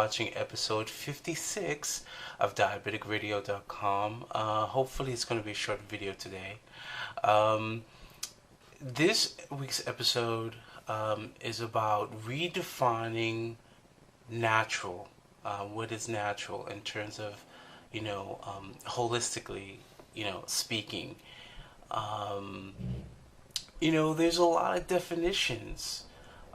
watching episode 56 of DiabeticRadio.com. Hopefully, it's going to be a short video today. This week's episode is about redefining natural. What is natural in terms of, holistically, speaking. There's a lot of definitions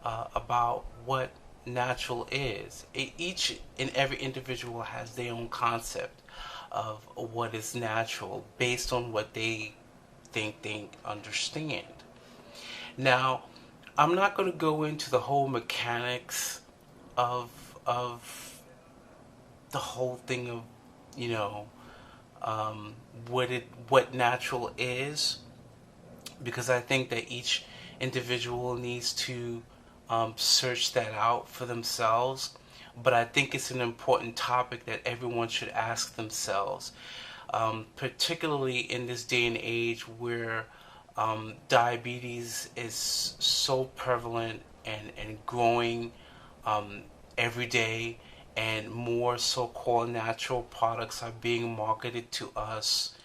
about what natural is. Each and every individual has their own concept of what is natural based on what they think they understand. Now, I'm not going to go into the whole mechanics of the whole thing of what natural is, because I think that each individual needs to search that out for themselves. But I think it's an important topic that everyone should ask themselves, particularly in this day and age where diabetes is so prevalent and growing every day, and more so-called natural products are being marketed to us.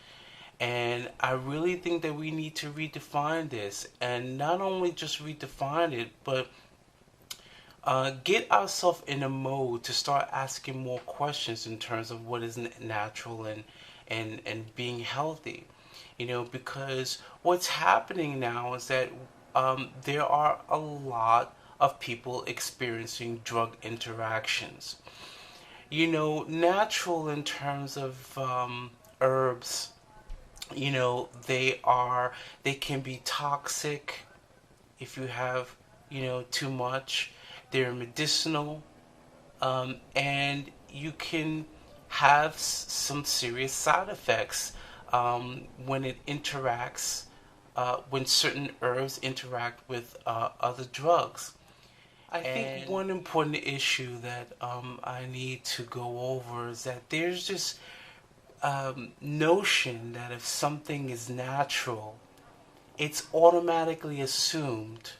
And I really think that we need to redefine this, and not only just redefine it, but get ourselves in a mode to start asking more questions in terms of what is natural and being healthy. Because what's happening now is that there are a lot of people experiencing drug interactions. Natural in terms of herbs, they can be toxic if you have, too much. They're medicinal, and you can have some serious side effects when it interacts, when certain herbs interact with other drugs. I think one important issue that I need to go over is that there's this notion that if something is natural, it's automatically assumed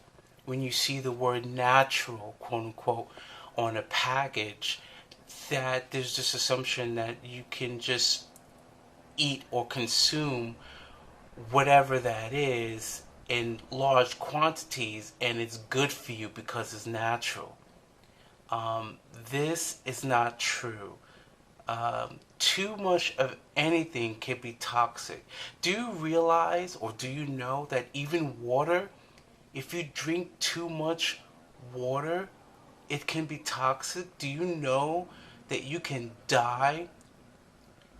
when you see the word natural, quote unquote, on a package, that there's this assumption that you can just eat or consume whatever that is in large quantities and it's good for you because it's natural. This is not true. Too much of anything can be toxic. Do you realize, or do you know, that even water, if you drink too much water, it can be toxic? Do you know that you can die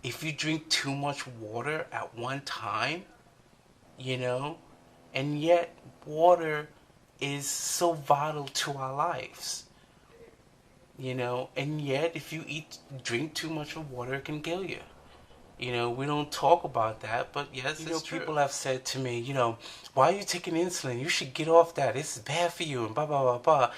if you drink too much water at one time? And yet water is so vital to our lives. And yet if you drink too much of water, it can kill you. We don't talk about that, but yes, it's true. People have said to me, why are you taking insulin? You should get off that. It's bad for you, and blah, blah, blah, blah.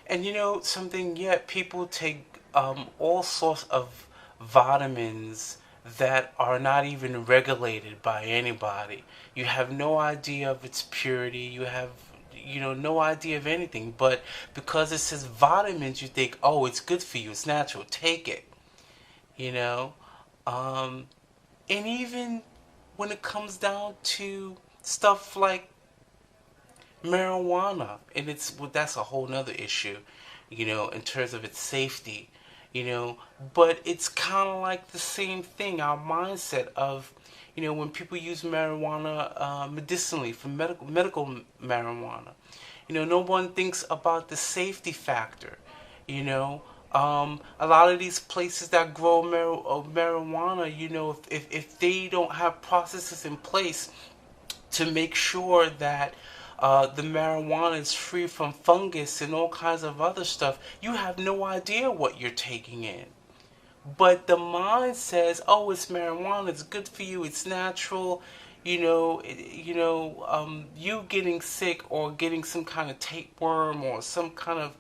And something, yet people take all sorts of vitamins that are not even regulated by anybody. You have no idea of its purity. You have no idea of anything. But because it says vitamins, you think, oh, it's good for you. It's natural. Take it. And even when it comes down to stuff like marijuana, and that's a whole nother issue, in terms of its safety. But it's kind of like the same thing. Our mindset of, when people use marijuana medicinally, for medical marijuana, no one thinks about the safety factor. A lot of these places that grow marijuana, if they don't have processes in place to make sure that the marijuana is free from fungus and all kinds of other stuff, you have no idea what you're taking in. But the mind says, oh, it's marijuana, it's good for you, it's natural. You getting sick or getting some kind of tapeworm or some kind of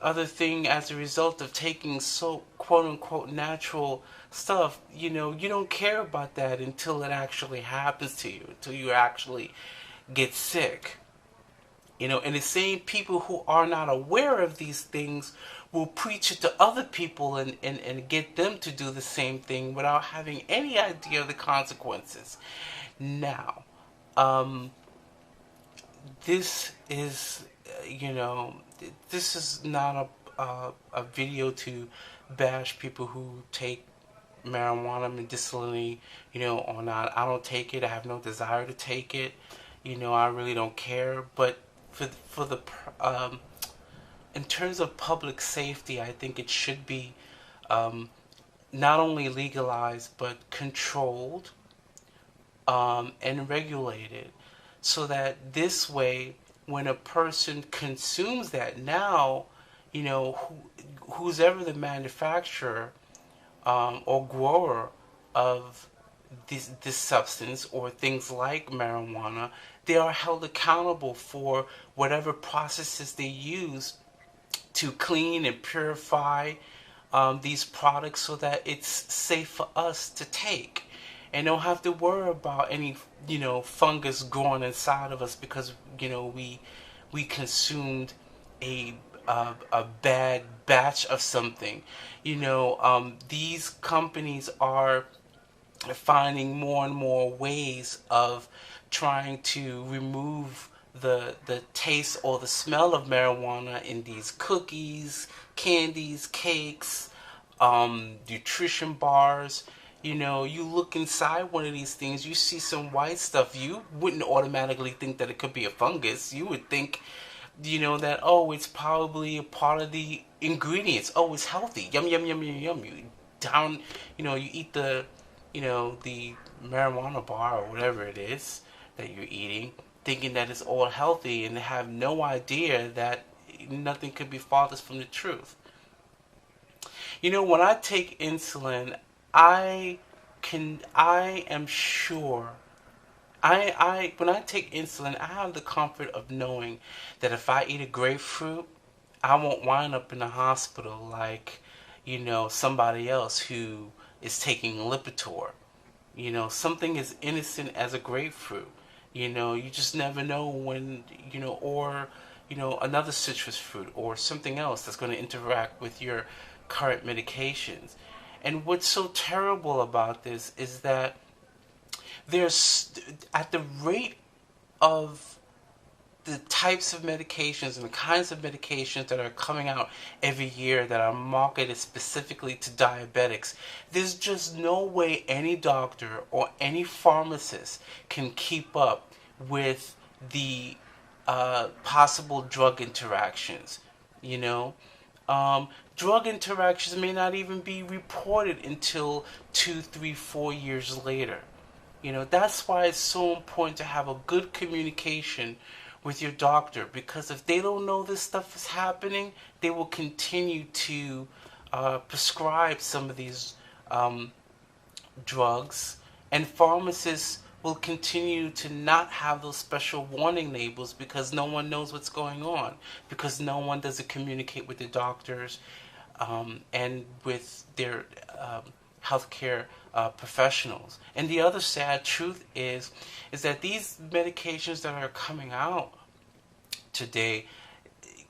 other thing as a result of taking so quote unquote natural stuff, you don't care about that until it actually happens to you, until you actually get sick. And the same people who are not aware of these things will preach it to other people and get them to do the same thing without having any idea of the consequences. Now, um, this is, this is not a video to bash people who take marijuana medicinally, or not. I don't take it. I have no desire to take it. I really don't care. But for the in terms of public safety, I think it should be um, not only legalized but controlled and regulated, so that this way, when a person consumes that now, who's ever the manufacturer or grower of this substance or things like marijuana, they are held accountable for whatever processes they use to clean and purify these products so that it's safe for us to take and don't have to worry about any fungus growing inside of us because we consumed a bad batch of something. These companies are finding more and more ways of trying to remove the taste or the smell of marijuana in these cookies, candies, cakes, nutrition bars. You look inside one of these things, you see some white stuff. You wouldn't automatically think that it could be a fungus. You would think, that, oh, it's probably a part of the ingredients. Oh, it's healthy. Yum, yum, yum, yum, yum. You eat the marijuana bar or whatever it is that you're eating, thinking that it's all healthy and have no idea that nothing could be farthest from the truth. When I take insulin, I am sure when I take insulin, I have the comfort of knowing that if I eat a grapefruit, I won't wind up in the hospital like, somebody else who is taking Lipitor. Something as innocent as a grapefruit. You just never know when, or, another citrus fruit or something else that's going to interact with your current medications. And what's so terrible about this is that there's, at the rate of the types of medications and the kinds of medications that are coming out every year that are marketed specifically to diabetics, there's just no way any doctor or any pharmacist can keep up with the possible drug interactions. You know, drug interactions may not even be reported until 2, 3, 4 years later. That's why it's so important to have a good communication with your doctor, because if they don't know this stuff is happening, they will continue to prescribe some of these drugs, and pharmacists will continue to not have those special warning labels because no one knows what's going on, because no one doesn't communicate with the doctors and with their healthcare professionals. And the other sad truth is that these medications that are coming out today,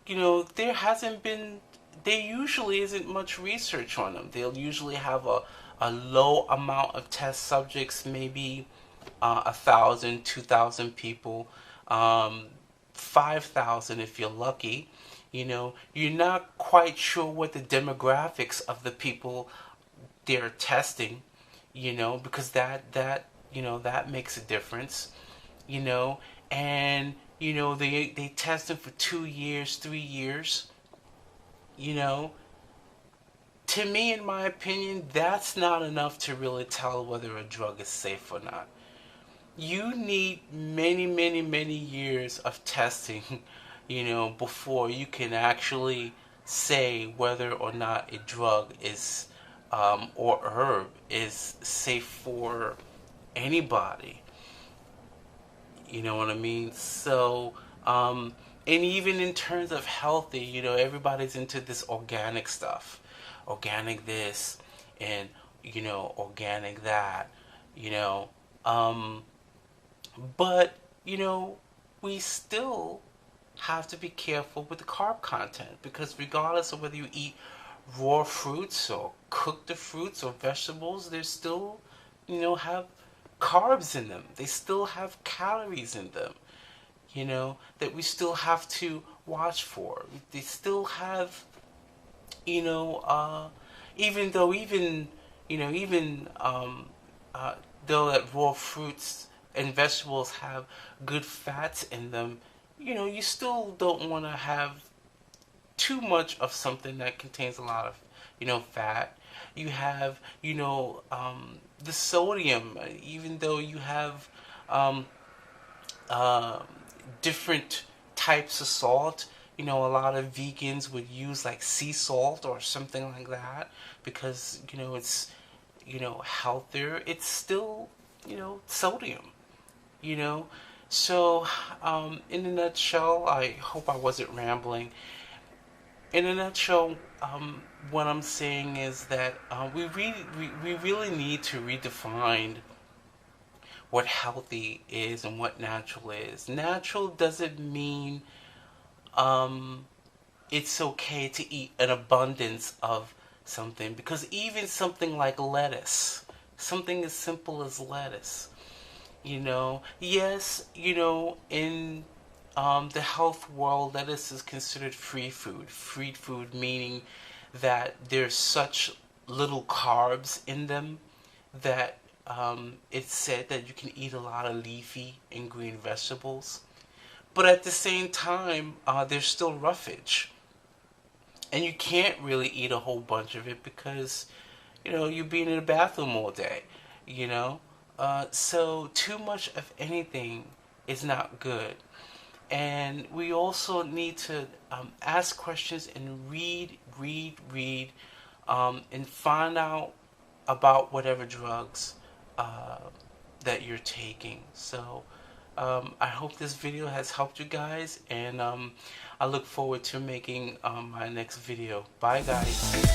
there usually isn't much research on them. They'll usually have a low amount of test subjects, maybe 1,000, 2,000 people, 5,000 if you're lucky. You're not quite sure what the demographics of the people they're testing, because that makes a difference, and they test them for 2 years, 3 years. To me, in my opinion, that's not enough to really tell whether a drug is safe or not. You need many, many, many years of testing, before you can actually say whether or not a drug is or herb is safe for anybody. You know what I mean? So, and even in terms of healthy, everybody's into this organic stuff, organic this, and organic that, you know. Um, but we still have to be careful with the carb content, because regardless of whether you eat raw fruits or cook the fruits or vegetables, they still, have carbs in them. They still have calories in them, that we still have to watch for. They still have, even though though that raw fruits and vegetables have good fats in them, you still don't want to have too much of something that contains a lot of, fat. You have, the sodium, even though you have uh, different types of salt. A lot of vegans would use like sea salt or something like that because, it's, healthier. It's still, sodium, you know. So, in a nutshell, I hope I wasn't rambling. In a nutshell, what I'm saying is that we really need to redefine what healthy is and what natural is. Natural doesn't mean it's okay to eat an abundance of something, because even something like lettuce, something as simple as lettuce, yes, in the health world, lettuce is considered free food. Free food meaning that there's such little carbs in them that it's said that you can eat a lot of leafy and green vegetables. But at the same time, there's still roughage. And you can't really eat a whole bunch of it because, you're being in the bathroom all day, So too much of anything is not good. And we also need to ask questions and read, and find out about whatever drugs that you're taking. So I hope this video has helped you guys, and I look forward to making my next video. Bye, guys.